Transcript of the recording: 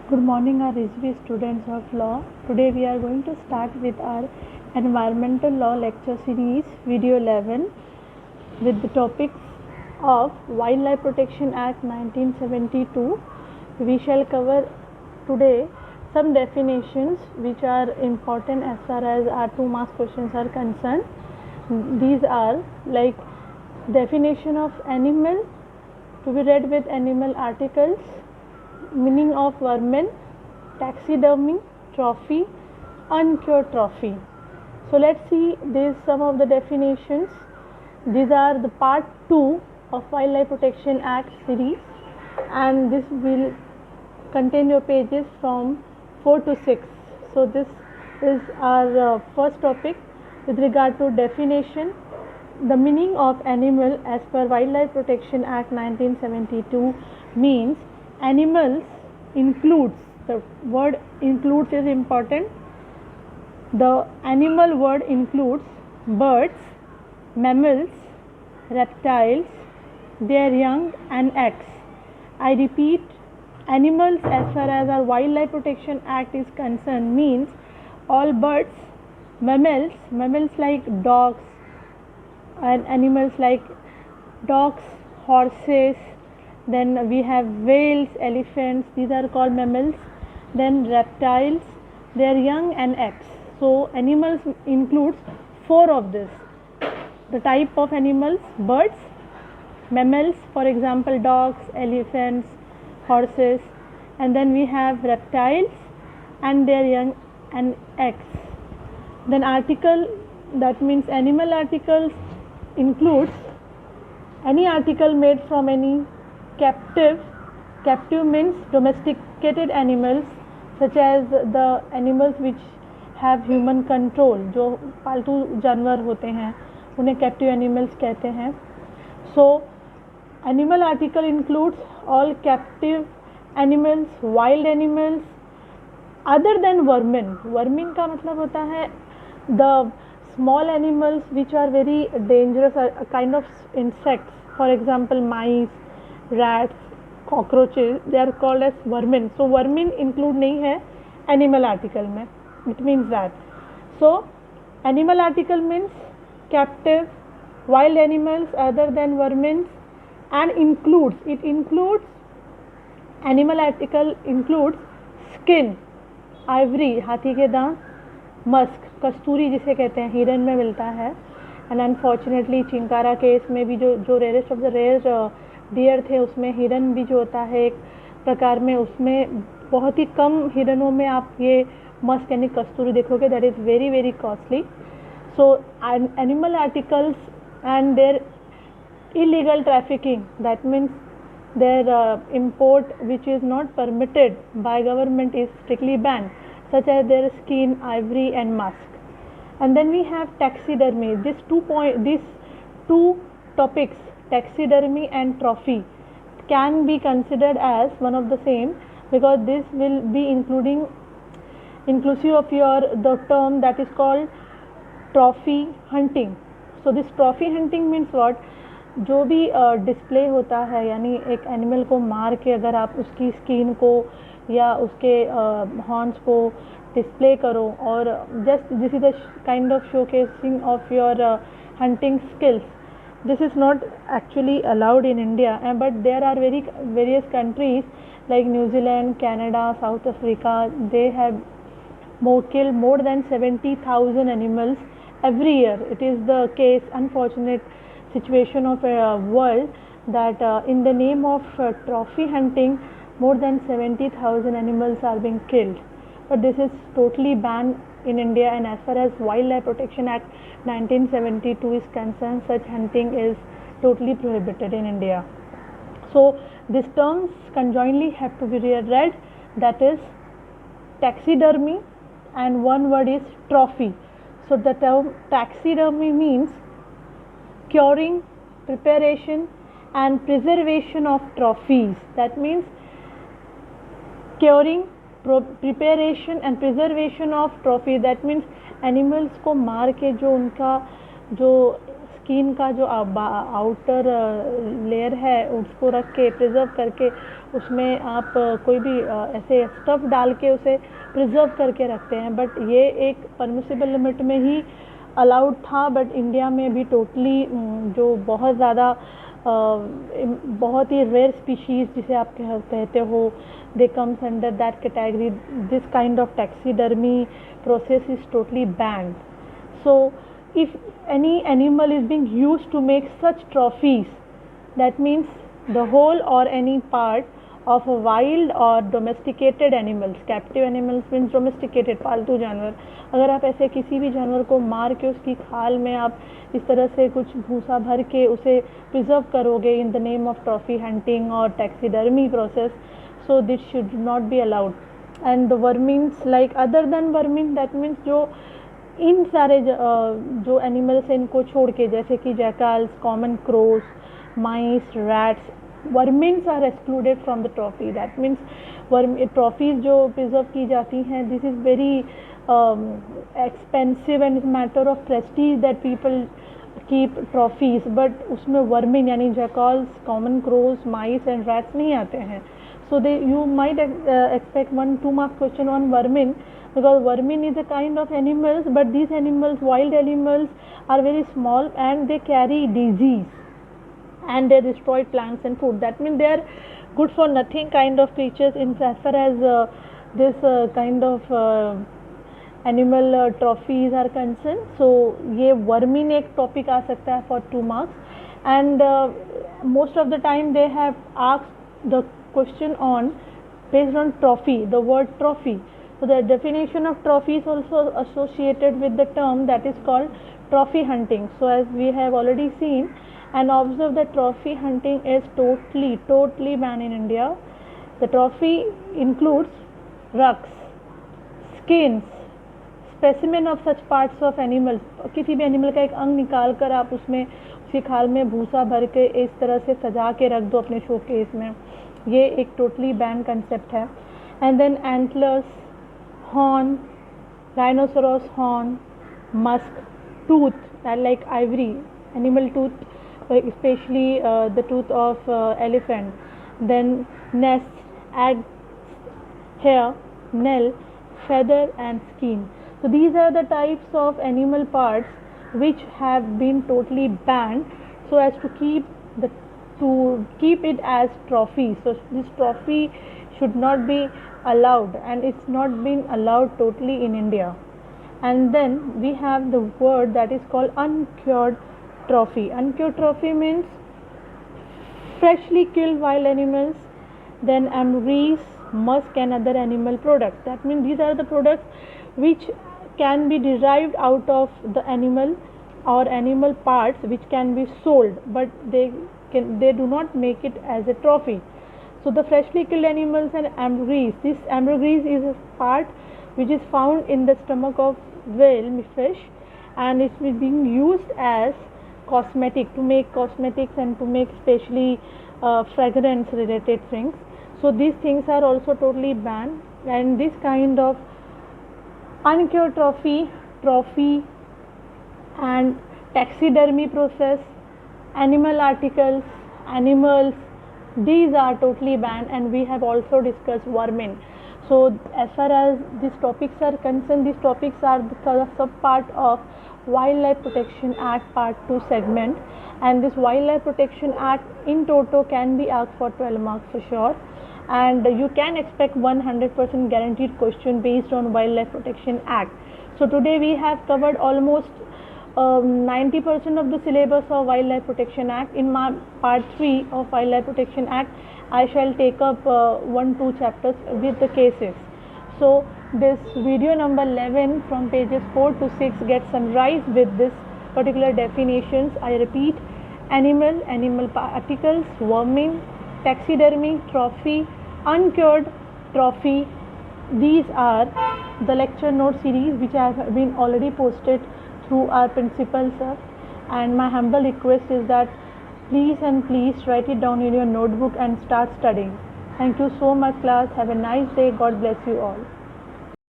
Good morning, our RISV students of law. Today we are going to start with our environmental law lecture series video 11 with the topics of Wildlife Protection Act 1972. We shall cover today some definitions which are important as far as our 2 marks questions are concerned. These are like definition of animal to be read with animal articles, meaning of vermin, taxidermy, trophy, uncured trophy. So let's see these some of the definitions. These are the part 2 of Wildlife Protection Act series, and this will contain your pages from 4 to 6. So this is our first topic with regard to definition. The meaning of animal as per Wildlife Protection Act 1972 means animals includes, the word includes is important. The animal word includes birds, mammals, reptiles, their young and eggs. I repeat, animals as far as our Wildlife Protection Act is concerned means all birds, mammals like dogs, and animals like dogs, horses, then we have whales, elephants, these are called mammals, then reptiles, their young and eggs. So animals includes 4 of this. The type of animals: birds, mammals, for example dogs, elephants, horses, and then we have reptiles and their young and eggs. Then article, that means animal articles includes any article made from any captive means domesticated animals, such as the animals which have human control, जो पालतू जानवर होते हैं उन्हें captive animals कहते हैं. So animal article includes all captive animals, wild animals other than vermin. Vermin का मतलब होता है the small animals which are very dangerous, a kind of insects, for example mice, rats, cockroaches, they are called as vermin. So vermin include नहीं है animal article में. It means that. So animal article means captive, wild animals other than vermin, and it includes animal article includes skin, ivory, हाथी के दांत, Musk, कस्तूरी जिसे कहते हैं, हिरन में मिलता है. एंड अनफॉर्चुनेटली चिंकारा केस में भी जो rarest of the rare deer थे उसमें हिरन भी जो होता है एक प्रकार में, उसमें बहुत ही कम हिरनों में आप ये मस्क यानी कस्तूरी देखोगे. That is very very costly. So animal articles and their illegal trafficking, that means their import which is not permitted by government is strictly banned, such as their skin, ivory and musk. And then we have taxidermy. These two topics, taxidermy and trophy, can be considered as one of the same, because this will be inclusive of the term that is called trophy hunting. So this trophy hunting means what? जो भी display होता है, यानी एक animal को मार के अगर आप उसकी स्किन को या उसके हॉर्न्स को डिस्प्ले करो, और just this is the kind of showcasing of your hunting skills. This is not actually allowed in India, but there are various countries like New Zealand, Canada, South Africa. They have killed more than 70,000 animals every year. It is the case, unfortunate situation of a world that in the name of trophy hunting more than 70,000 animals are being killed. But this is totally banned in India, and as far as Wildlife Protection Act 1972 is concerned, such hunting is totally prohibited in India. So these terms conjointly have to be read, that is taxidermy and one word is trophy. So the term taxidermy means curing, preparation and preservation of trophies. That means curing, preparation and preservation of trophy. That means animals को मार के जो उनका जो skin का जो outer layer है उसको रख के प्रिजर्व करके उसमें आप कोई भी ऐसे स्टफ़ डाल के उसे प्रिजर्व करके रखते हैं, बट ये एक परमिसिबल लिमिट में ही अलाउड था। बट इंडिया में भी टोटली जो बहुत ज़्यादा बहुत ही रेयर स्पीशीज़ जिसे आप कहते हो, they comes under that category. This kind of taxidermy process is totally banned. So if any animal is being used to make such trophies, that means the whole or any part of a wild or domesticated animals, captive animals means domesticated, पालतू जानवर, अगर आप ऐसे किसी भी जानवर को मार के उसकी खाल में आप इस तरह से कुछ भूसा भर के उसे प्रिजर्व करोगे in the name of trophy hunting और taxidermy process, so this should not be allowed. And the vermins, like other than vermin, that means जो इन सारे जो एनिमल्स हैं इनको छोड़ के, जैसे कि jackals, common crows, mice, rats, vermins are excluded from the trophy. That means trophies जो प्रिजर्व की जाती हैं, this is very expensive and is matter of prestige that people keep trophies, but उसमें वर्मिन यानी jackals, common crows, mice and rats नहीं आते हैं. So you might expect 1-2 mark question on vermin, because vermin is a kind of animals, but these animals, wild animals, are very small and they carry disease and they destroy plants and food. That means they are good for nothing kind of creatures in as far as this kind of animal trophies are concerned. So ये vermin एक topic आ सकता है for 2 marks, and most of the time they have asked the question on based on trophy, the word trophy. So the definition of trophy is also associated with the term that is called trophy hunting. So as we have already seen and observed that trophy hunting is totally banned in India. The trophy includes rugs, skins, specimen of such parts of animals. किसी भी animal का एक अंग निकाल कर आप उसमें उसकी खाल में भूसा भर के इस तरह से सजा के रख दो अपने शोकेस में, ये एक टोटली बैन कंसेप्ट है. And then antlers, horn, rhinoceros horn, musk, tooth like ivory, animal tooth, especially the tooth of elephant, then nest, egg, hair, nail, feather and skin. So these are the types of animal parts which have been totally banned so as to keep it as trophy. So this trophy should not be allowed, and it's not been allowed totally in India. And then we have the word that is called uncured trophy. Uncured trophy means freshly killed wild animals, then ambergris, musk and other animal products. That means these are the products which can be derived out of the animal or animal parts which can be sold, but they do not make it as a trophy. So the freshly killed animals and ambergris, this ambergris is a part which is found in the stomach of whale fish, and it is being used as cosmetic, to make cosmetics and to make especially fragrance related things. So these things are also totally banned, and this kind of uncured trophy and taxidermy process, animal articles, animals, these are totally banned. And we have also discussed vermin. So as far as these topics are concerned, these topics are the sub part of Wildlife Protection Act Part 2 segment, and this Wildlife Protection Act in toto can be asked for 12 marks for sure, and you can expect 100% guaranteed question based on Wildlife Protection Act. So today we have covered almost 90% of the syllabus of Wildlife Protection Act. In my part 3 of Wildlife Protection Act, I shall take up 1-2 chapters with the cases. So this video number 11 from pages 4 to 6 gets summarized with this particular definitions. I repeat: animal articles, vermin, taxidermy, trophy, uncured trophy. These are the lecture note series which have been already posted through our principal sir, and my humble request is that please write it down in your notebook and start studying. Thank you so much class. Have a nice day. God bless you all.